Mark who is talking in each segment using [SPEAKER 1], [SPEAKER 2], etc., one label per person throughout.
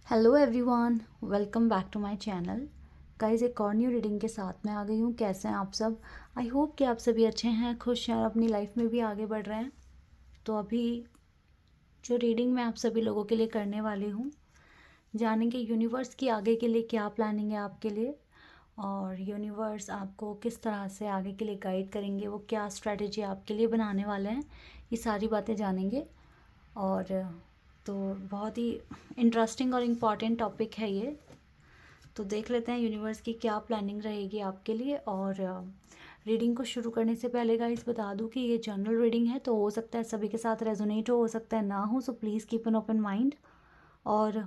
[SPEAKER 1] Hello everyone, welcome back to my channel. Guys, एक और new reading के साथ मैं आ गई हूँ। कैसे हैं आप सब? आई होप कि आप सभी अच्छे हैं, खुश हैं और अपनी लाइफ में भी आगे बढ़ रहे हैं। तो अभी जो रीडिंग मैं आप सभी लोगों के लिए करने वाली हूँ, जानेंगे यूनिवर्स की आगे के लिए क्या प्लानिंग है आपके लिए, और यूनिवर्स आपको किस तरह से आगे के लिए गाइड करेंगे, वो क्या स्ट्रैटेजी आपके लिए बनाने वाले हैं, ये सारी बातें जानेंगे। और तो बहुत ही इंटरेस्टिंग और इम्पॉर्टेंट टॉपिक है ये। तो देख लेते हैं यूनिवर्स की क्या प्लानिंग रहेगी आपके लिए। और रीडिंग को शुरू करने से पहले गाइस बता दूं कि ये जनरल रीडिंग है, तो हो सकता है सभी के साथ रेजोनेट हो सकता है ना हो, so please keep an open mind. और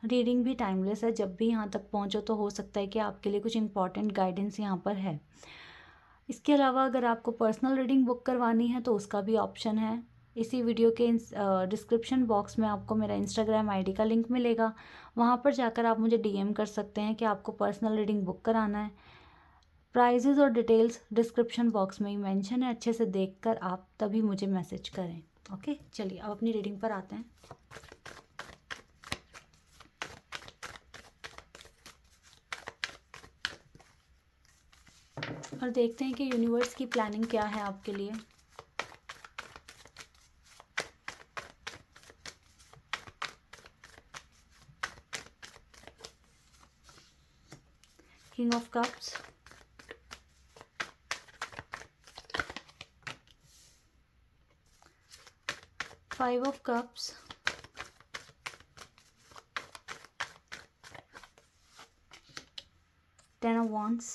[SPEAKER 1] रीडिंग भी टाइमलेस है, जब भी यहाँ तक पहुँचो तो हो सकता है कि आपके लिए कुछ इंपॉर्टेंट गाइडेंस यहाँ पर है। इसके अलावा अगर आपको पर्सनल रीडिंग बुक करवानी है तो उसका भी ऑप्शन है। इसी वीडियो के डिस्क्रिप्शन बॉक्स में आपको मेरा इंस्टाग्राम आईडी का लिंक मिलेगा, वहाँ पर जाकर आप मुझे डीएम कर सकते हैं कि आपको पर्सनल रीडिंग बुक कराना है। प्राइजेज़ और डिटेल्स डिस्क्रिप्शन बॉक्स में ही मेंशन है, अच्छे से देखकर आप तभी मुझे मैसेज करें। ओके, चलिए अब अपनी रीडिंग पर आते हैं। और देखते हैं कि यूनिवर्स की प्लानिंग क्या है आपके लिए। King of cups, 5 of cups, 10 of wands,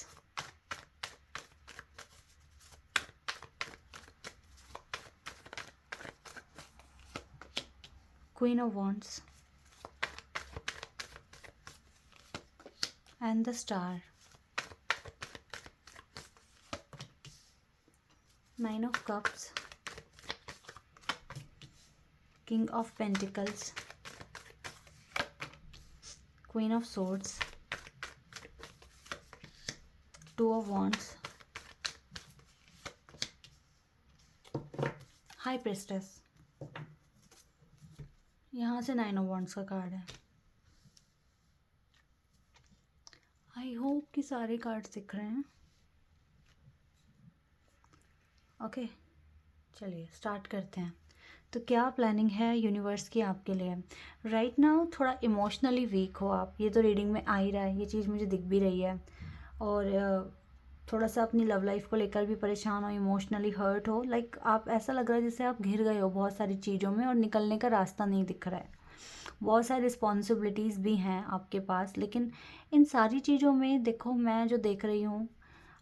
[SPEAKER 1] Queen of wands and the star, 9 of cups, King of pentacles, Queen of swords, 2 of wands, High priestess। यहाँ से 9 ऑफ wands का कार्ड है। आई होप कि सारे कार्ड दिख रहे हैं। Okay, चलिए स्टार्ट करते हैं। तो क्या प्लानिंग है यूनिवर्स की आपके लिए? राइट नाउ थोड़ा इमोशनली वीक हो आप, ये तो रीडिंग में आ ही रहा है, ये चीज़ मुझे दिख भी रही है। और थोड़ा सा अपनी लव लाइफ को लेकर भी परेशान हो, इमोशनली हर्ट हो, लाइक आप ऐसा लग रहा है जैसे आप घिर गए हो बहुत सारी चीज़ों में और निकलने का रास्ता नहीं दिख रहा है। बहुत सारी रिस्पॉन्सिबिलिटीज़ भी हैं आपके पास, लेकिन इन सारी चीज़ों में देखो, मैं जो देख रही हूँ,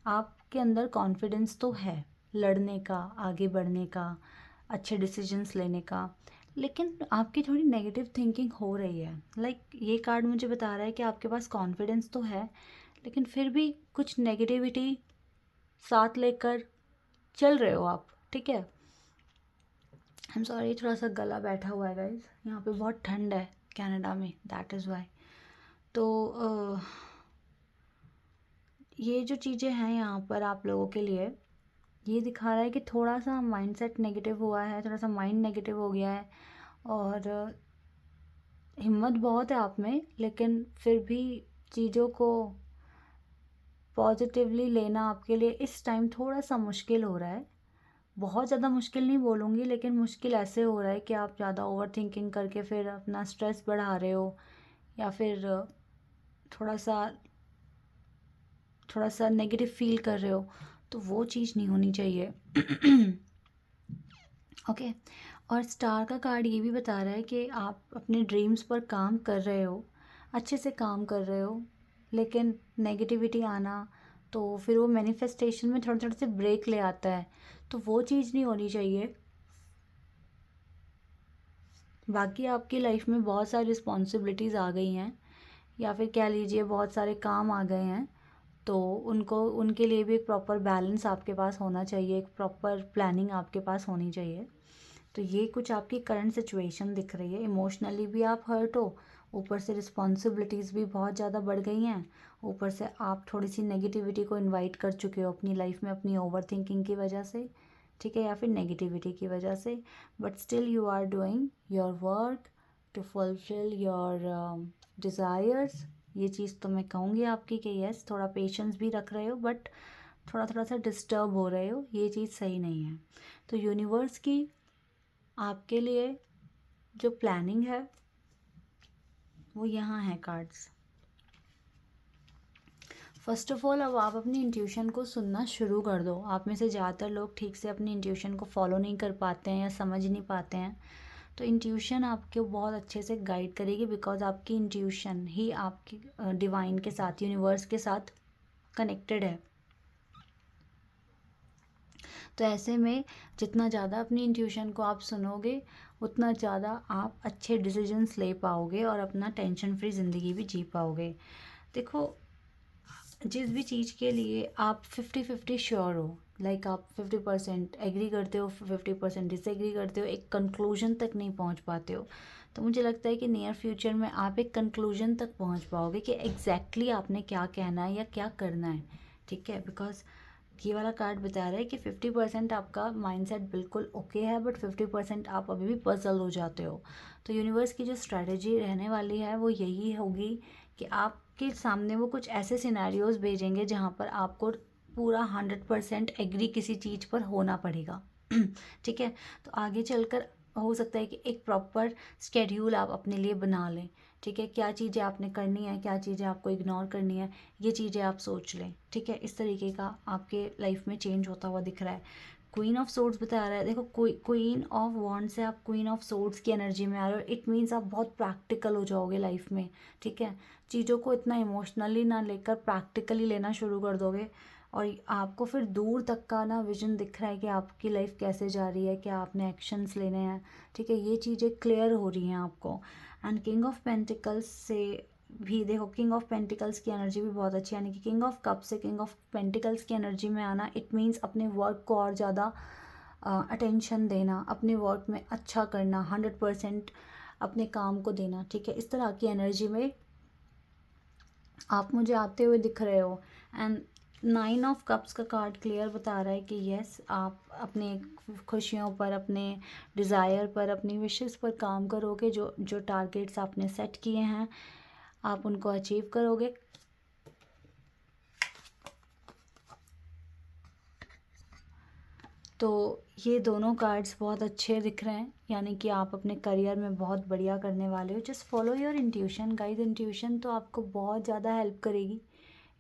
[SPEAKER 1] आपके अंदर कॉन्फिडेंस तो है लड़ने का, आगे बढ़ने का, अच्छे डिसीजंस लेने का, लेकिन आपकी थोड़ी नेगेटिव थिंकिंग हो रही है। लाइक ये कार्ड मुझे बता रहा है कि आपके पास कॉन्फिडेंस तो है, लेकिन फिर भी कुछ नेगेटिविटी साथ लेकर चल रहे हो आप, ठीक है। आई एम सॉरी, थोड़ा सा गला बैठा हुआ है गाइज, यहाँ पे बहुत ठंड है कनाडा में, दैट इज़ वाई। तो ये जो चीज़ें हैं यहाँ पर आप लोगों के लिए, ये दिखा रहा है कि थोड़ा सा माइंडसेट नेगेटिव हुआ है, थोड़ा सा माइंड नेगेटिव हो गया है। और हिम्मत बहुत है आप में, लेकिन फिर भी चीज़ों को पॉजिटिवली लेना आपके लिए इस टाइम थोड़ा सा मुश्किल हो रहा है। बहुत ज़्यादा मुश्किल नहीं बोलूँगी, लेकिन मुश्किल ऐसे हो रहा है कि आप ज़्यादा ओवर थिंकिंग करके फिर अपना स्ट्रेस बढ़ा रहे हो, या फिर थोड़ा सा थोड़ा सा नेगेटिव फील कर रहे हो, तो वो चीज़ नहीं होनी चाहिए। ओके। और स्टार का कार्ड ये भी बता रहा है कि आप अपने ड्रीम्स पर काम कर रहे हो, अच्छे से काम कर रहे हो, लेकिन नेगेटिविटी आना तो फिर वो मैनिफेस्टेशन में थोड़े थोड़े से ब्रेक ले आता है, तो वो चीज़ नहीं होनी चाहिए। बाकी आपकी लाइफ में बहुत सारी रिस्पॉन्सिबिलिटीज़ आ गई हैं, या फिर कह लीजिए बहुत सारे काम आ गए हैं, तो उनको उनके लिए भी एक प्रॉपर बैलेंस आपके पास होना चाहिए, एक प्रॉपर प्लानिंग आपके पास होनी चाहिए। तो ये कुछ आपकी करंट सिचुएशन दिख रही है। इमोशनली भी आप हर्ट हो, ऊपर से रिस्पॉन्सिबिलिटीज़ भी बहुत ज़्यादा बढ़ गई हैं, ऊपर से आप थोड़ी सी नेगेटिविटी को इनवाइट कर चुके हो अपनी लाइफ में अपनी ओवर थिंकिंग की वजह से, ठीक है, या फिर नेगेटिविटी की वजह से। But still you are doing your work, to fulfil your desires. ये चीज़ तो मैं कहूँगी आपकी कि यस, थोड़ा पेशेंस भी रख रहे हो, बट थोड़ा थोड़ा सा डिस्टर्ब हो रहे हो, ये चीज़ सही नहीं है। तो यूनिवर्स की आपके लिए जो प्लानिंग है वो यहाँ है कार्ड्स। फर्स्ट ऑफ ऑल अब आप अपनी इंट्यूशन को सुनना शुरू कर दो। आप में से ज़्यादातर लोग ठीक से अपनी इंट्यूशन को फॉलो नहीं कर पाते हैं या समझ नहीं पाते हैं। तो इंट्यूशन आपको बहुत अच्छे से गाइड करेगी, बिकॉज आपकी इंट्यूशन ही आपकी डिवाइन के साथ, यूनिवर्स के साथ कनेक्टेड है। तो ऐसे में जितना ज़्यादा अपनी इंट्यूशन को आप सुनोगे उतना ज़्यादा आप अच्छे डिसीजंस ले पाओगे और अपना टेंशन फ्री ज़िंदगी भी जी पाओगे। देखो, जिस भी चीज़ के लिए आप 50-50 श्योर हो, लाइक आप 50% एग्री करते हो, 50% डिसएग्री करते हो, एक कंक्लूजन तक नहीं पहुंच पाते हो, तो मुझे लगता है कि नियर फ्यूचर में आप एक कंक्लूजन तक पहुंच पाओगे कि एग्जैक्टली आपने क्या कहना है या क्या करना है। ठीक है, बिकॉज ये वाला कार्ड बता रहा है कि 50% आपका माइंडसेट बिल्कुल ओके है, बट 50% आप अभी भी पजल हो जाते हो। तो यूनिवर्स की जो स्ट्रैटेजी रहने वाली है वो यही होगी कि आपके सामने वो कुछ ऐसे सिनेरियोज भेजेंगे जहाँ पर आपको पूरा 100% एग्री किसी चीज़ पर होना पड़ेगा। ठीक है, तो आगे चलकर हो सकता है कि एक प्रॉपर स्केड्यूल आप अपने लिए बना लें। ठीक है, क्या चीज़ें आपने करनी है, क्या चीज़ें आपको इग्नोर करनी है, ये चीज़ें आप सोच लें। ठीक है, इस तरीके का आपके लाइफ में चेंज होता हुआ दिख रहा है। क्वीन ऑफ सोर्ड्स बता रहा है, देखो क्वीन ऑफ वॉन्ड्स से आप क्वीन ऑफ सोर्ड्स की एनर्जी में आ रहे हो। इट मीन्स आप बहुत प्रैक्टिकल हो जाओगे लाइफ में। ठीक है, चीज़ों को इतना इमोशनली ना लेकर प्रैक्टिकली लेना शुरू कर दोगे, और आपको फिर दूर तक का ना विजन दिख रहा है कि आपकी लाइफ कैसे जा रही है, क्या आपने एक्शंस लेने हैं। ठीक है, ये चीज़ें क्लियर हो रही हैं आपको। एंड किंग ऑफ पेंटिकल्स से भी देखो, किंग ऑफ पेंटिकल्स की एनर्जी भी बहुत अच्छी है, यानी कि किंग ऑफ कप से किंग ऑफ पेंटिकल्स की एनर्जी में आना, इट मीन्स अपने वर्क को और ज़्यादा अटेंशन देना, अपने वर्क में अच्छा करना, 100% अपने काम को देना। ठीक है, इस तरह की एनर्जी में आप मुझे आते हुए दिख रहे हो। एंड 9 ऑफ कप्स का कार्ड क्लियर बता रहा है कि यस, आप अपने खुशियों पर, अपने डिज़ायर पर, अपनी विशेस पर काम करोगे। जो जो टारगेट्स आपने सेट किए हैं आप उनको अचीव करोगे। तो ये दोनों कार्ड्स बहुत अच्छे दिख रहे हैं, यानी कि आप अपने करियर में बहुत बढ़िया करने वाले हो। Just follow your intuition guys. Intuition तो आपको बहुत ज़्यादा हेल्प करेगी।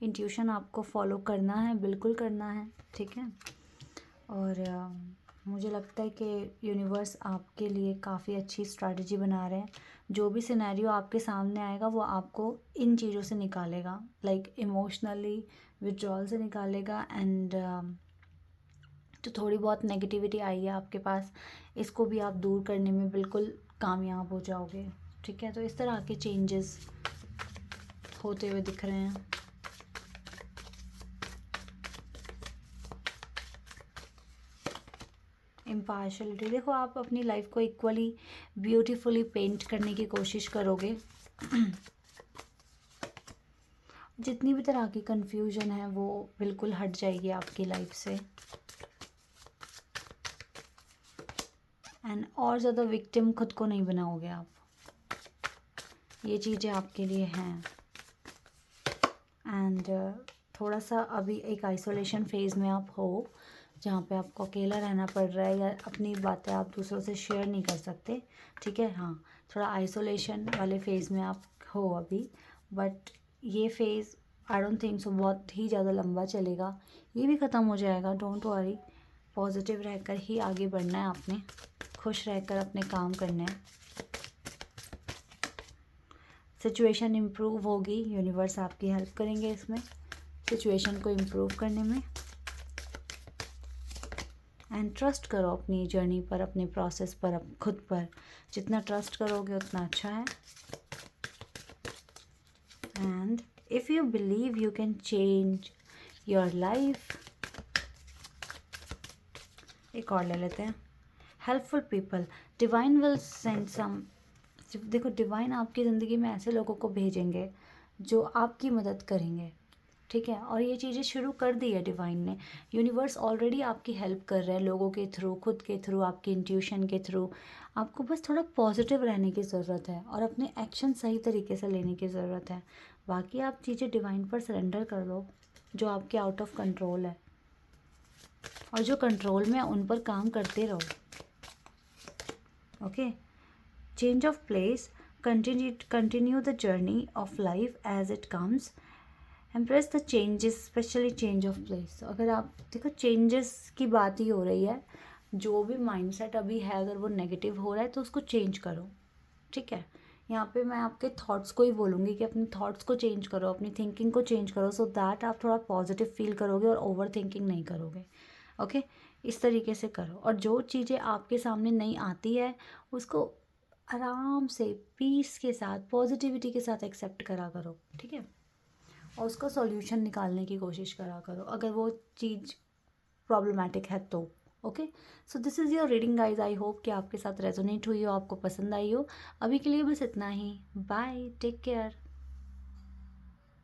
[SPEAKER 1] इंट्यूशन आपको फॉलो करना है, बिल्कुल करना है। ठीक है, और मुझे लगता है कि यूनिवर्स आपके लिए काफ़ी अच्छी स्ट्रैटेजी बना रहे हैं। जो भी सिनेरियो आपके सामने आएगा वो आपको इन चीज़ों से निकालेगा, लाइक इमोशनली विड्रॉल से निकालेगा। एंड जो थोड़ी बहुत नेगेटिविटी आई है आपके पास, इसको भी आप दूर करने में बिल्कुल कामयाब हो जाओगे। ठीक है, तो इस तरह के चेंजेस होते हुए दिख रहे हैं। इम्पार्शलिटी, देखो आप अपनी लाइफ को इक्वली ब्यूटीफुली पेंट करने की कोशिश करोगे। जितनी भी तरह की कंफ्यूजन है वो बिल्कुल हट जाएगी आपकी लाइफ से। एंड और ज़्यादा विक्टिम खुद को नहीं बनाओगे आप। ये चीज़ें आपके लिए हैं। एंड थोड़ा सा अभी एक आइसोलेशन फेज़ में आप हो, जहाँ पे आपको अकेला रहना पड़ रहा है या अपनी बातें आप दूसरों से शेयर नहीं कर सकते। ठीक है, हाँ, थोड़ा आइसोलेशन वाले फेज़ में आप हो अभी, बट ये phase I don't think so बहुत ही ज़्यादा लंबा चलेगा। ये भी ख़त्म हो जाएगा, डोंट वरी। पॉजिटिव रहकर ही आगे बढ़ना है आपने, खुश रहकर अपने काम करने हैं। सिचुएशन इम्प्रूव होगी, यूनिवर्स आपकी हेल्प करेंगे इसमें, सिचुएशन को इम्प्रूव करने में। एंड ट्रस्ट करो अपनी जर्नी पर, अपने प्रोसेस पर, खुद पर। जितना ट्रस्ट करोगे उतना अच्छा है। And if you believe you can change your life, एक और ले लेते हैं। Helpful people, divine will send some. देखो, डिवाइन आपकी ज़िंदगी में ऐसे लोगों को भेजेंगे जो आपकी मदद करेंगे। ठीक है, और ये चीज़ें शुरू कर दी है डिवाइन ने। यूनिवर्स ऑलरेडी आपकी हेल्प कर रहा है, लोगों के थ्रू, खुद के थ्रू, आपके इंट्यूशन के थ्रू। आपको बस थोड़ा पॉजिटिव रहने की ज़रूरत है और अपने एक्शन सही तरीके से लेने की ज़रूरत है। बाकी आप चीज़ें डिवाइन पर सरेंडर कर दो जो आपके आउट ऑफ कंट्रोल है, और जो कंट्रोल में है उन पर काम करते रहो। Okay, change of place, continue the journey of life as it comes, embrace the changes, specially change of place. अगर आप देखो चेंजेस की बात ही हो रही है, जो भी माइंडसेट अभी है अगर वो नेगेटिव हो रहा है तो उसको चेंज करो। ठीक है, यहाँ पे मैं आपके थॉट्स को ही बोलूँगी कि अपने थॉट्स को चेंज करो, अपनी थिंकिंग को चेंज करो, सो दैट आप थोड़ा पॉजिटिव फील करोगे और ओवर थिंकिंग नहीं करोगे। ओके, इस तरीके से करो। और जो चीज़ें आपके सामने नहीं आती है उसको आराम से, पीस के साथ, पॉजिटिविटी के साथ एक्सेप्ट करा करो। ठीक है, और उसका सॉल्यूशन निकालने की कोशिश करा करो अगर वो चीज़ प्रॉब्लमेटिक है तो। Okay, so this is your reading guys. I hope कि आपके साथ रेजोनेट हुई हो, आपको पसंद आई हो। अभी के लिए बस इतना ही। Bye, take care.